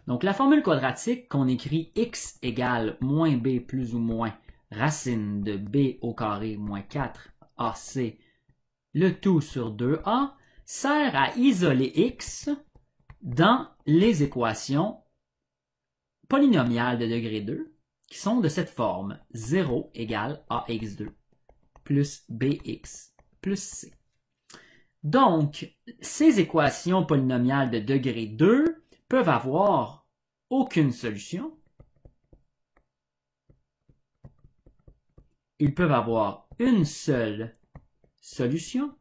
Donc la formule quadratique qu'on écrit x égale moins b plus ou moins racine de b au carré moins 4ac, le tout sur 2a, sert à isoler x dans les équations polynomiales de degré 2 qui sont de cette forme 0 égale ax2 plus bx plus c. Donc, ces équations polynomiales de degré 2 peuvent avoir aucune solution. Ils peuvent avoir une seule solution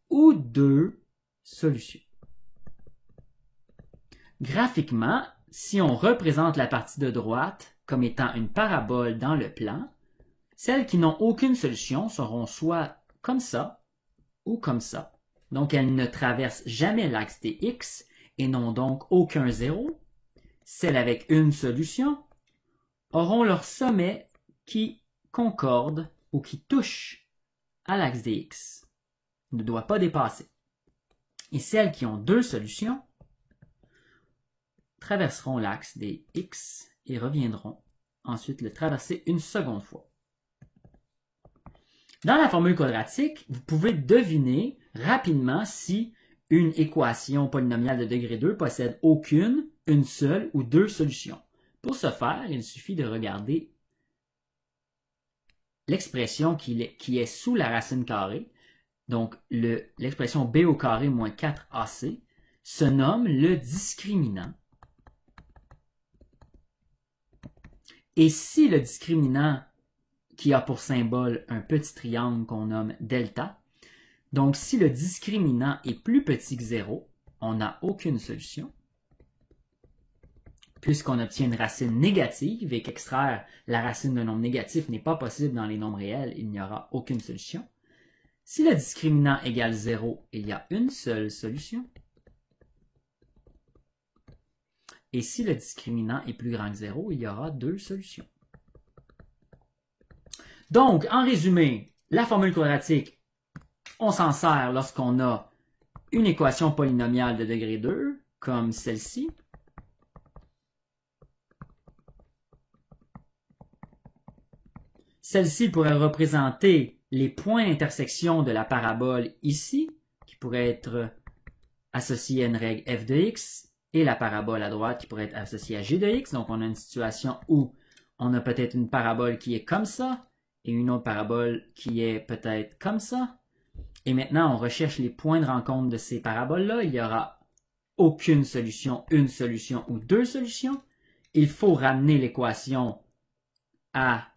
ou deux solutions. Graphiquement, si on représente la partie de droite comme étant une parabole dans le plan, celles qui n'ont aucune solution seront soit comme ça ou comme ça. Donc, elles ne traversent jamais l'axe des x et n'ont donc aucun zéro. Celles avec une solution auront leur sommet qui concorde ou qui touche à l'axe des x, ne doit pas dépasser. Et celles qui ont deux solutions traverseront l'axe des x et reviendront ensuite le traverser une seconde fois. Dans la formule quadratique, vous pouvez deviner rapidement si une équation polynomiale de degré 2 possède aucune, une seule ou deux solutions. Pour ce faire, il suffit de regarder l'expression qui est sous la racine carrée. Donc, l'expression b au carré moins 4ac se nomme le discriminant. Et si le discriminant qui a pour symbole un petit triangle qu'on nomme delta, donc si le discriminant est plus petit que 0, on n'a aucune solution. Puisqu'on obtient une racine négative et qu'extraire la racine d'un nombre négatif n'est pas possible dans les nombres réels, il n'y aura aucune solution. Si le discriminant égale 0, il y a une seule solution. Et si le discriminant est plus grand que 0, il y aura deux solutions. Donc, en résumé, la formule quadratique, on s'en sert lorsqu'on a une équation polynomiale de degré 2, comme celle-ci. Celle-ci pourrait représenter les points d'intersection de la parabole ici, qui pourrait être associée à une règle f de x, et la parabole à droite qui pourrait être associée à g de x. Donc, on a une situation où on a peut-être une parabole qui est comme ça, et une autre parabole qui est peut-être comme ça. Et maintenant, on recherche les points de rencontre de ces paraboles-là. Il y aura aucune solution, une solution ou deux solutions. Il faut ramener l'équation à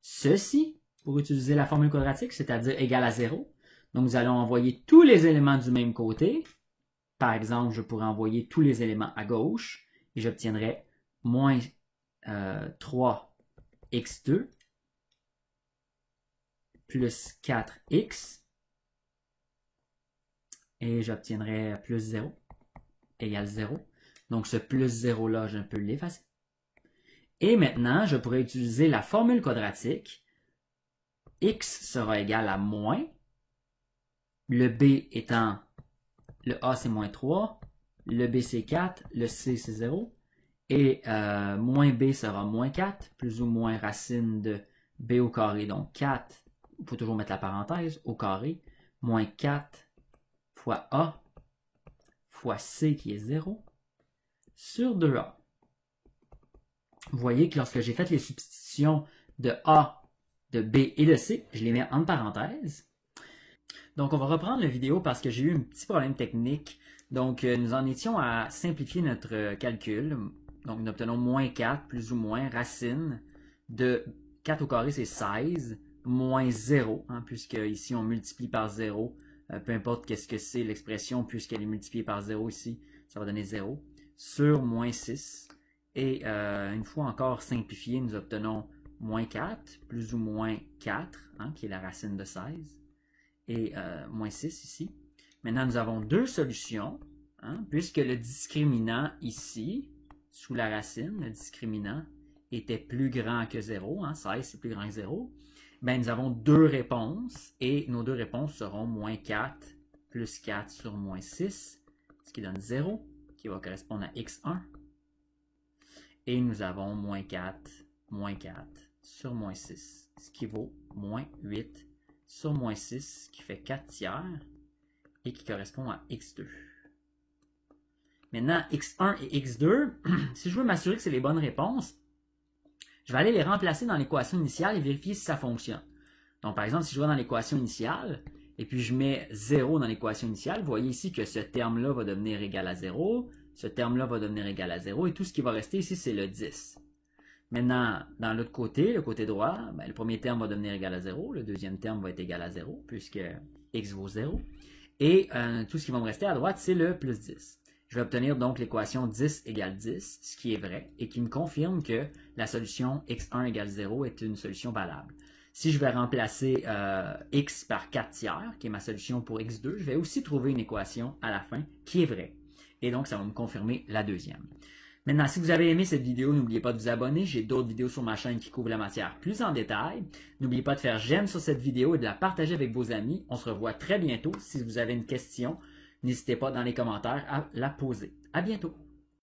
ceci pour utiliser la formule quadratique, c'est-à-dire égal à 0. Donc, nous allons envoyer tous les éléments du même côté. Par exemple, je pourrais envoyer tous les éléments à gauche et j'obtiendrai moins 3x2 plus 4x et j'obtiendrai plus 0 égale 0. Donc, ce plus 0 là, je peux l'effacer. Et maintenant, je pourrais utiliser la formule quadratique. X sera égal à moins. Le B étant, le A c'est moins 3, le B c'est 4, le C c'est 0. Et moins B sera moins 4, plus ou moins racine de B au carré. Donc 4, il faut toujours mettre la parenthèse, au carré, moins 4 fois A fois C qui est 0 sur 2A. Vous voyez que lorsque j'ai fait les substitutions de A, de B et de C, je les mets en parenthèse. Donc, on va reprendre la vidéo parce que j'ai eu un petit problème technique. Donc, nous en étions à simplifier notre calcul. Donc, nous obtenons moins 4 plus ou moins racine de 4 au carré, c'est 16, moins 0, hein, puisque ici on multiplie par 0. Peu importe qu'est-ce que c'est l'expression, puisqu'elle est multipliée par 0 ici, ça va donner 0, sur moins 6. Et une fois encore simplifié, nous obtenons moins 4, plus ou moins 4, hein, qui est la racine de 16, et moins 6 ici. Maintenant, nous avons deux solutions, hein, puisque le discriminant ici, sous la racine, le discriminant était plus grand que 0, hein, 16 c'est plus grand que 0, ben, nous avons deux réponses, et nos deux réponses seront moins 4 plus 4 sur moins 6, ce qui donne 0, qui qui va correspondre à x1. Et nous avons moins 4 sur moins 6, ce qui vaut moins 8 sur moins 6, qui fait 4 tiers, et qui correspond à x2. Maintenant, x1 et x2, si je veux m'assurer que c'est les bonnes réponses, je vais aller les remplacer dans l'équation initiale et vérifier si ça fonctionne. Donc, par exemple, si je vais dans l'équation initiale, et puis je mets 0 dans l'équation initiale, vous voyez ici que ce terme-là va devenir égal à 0, ce terme-là va devenir égal à 0, et tout ce qui va rester ici, c'est le 10. Maintenant, dans l'autre côté, le côté droit, ben, le premier terme va devenir égal à 0, le deuxième terme va être égal à 0, puisque x vaut 0. Et tout ce qui va me rester à droite, c'est le plus 10. Je vais obtenir donc l'équation 10 égale 10, ce qui est vrai, et qui me confirme que la solution x1 égale 0 est une solution valable. Si je vais remplacer x par 4 tiers, qui est ma solution pour x2, je vais aussi trouver une équation à la fin qui est vraie. Et donc, ça va me confirmer la deuxième. Maintenant, si vous avez aimé cette vidéo, n'oubliez pas de vous abonner. J'ai d'autres vidéos sur ma chaîne qui couvrent la matière plus en détail. N'oubliez pas de faire j'aime sur cette vidéo et de la partager avec vos amis. On se revoit très bientôt. Si vous avez une question, n'hésitez pas dans les commentaires à la poser. À bientôt!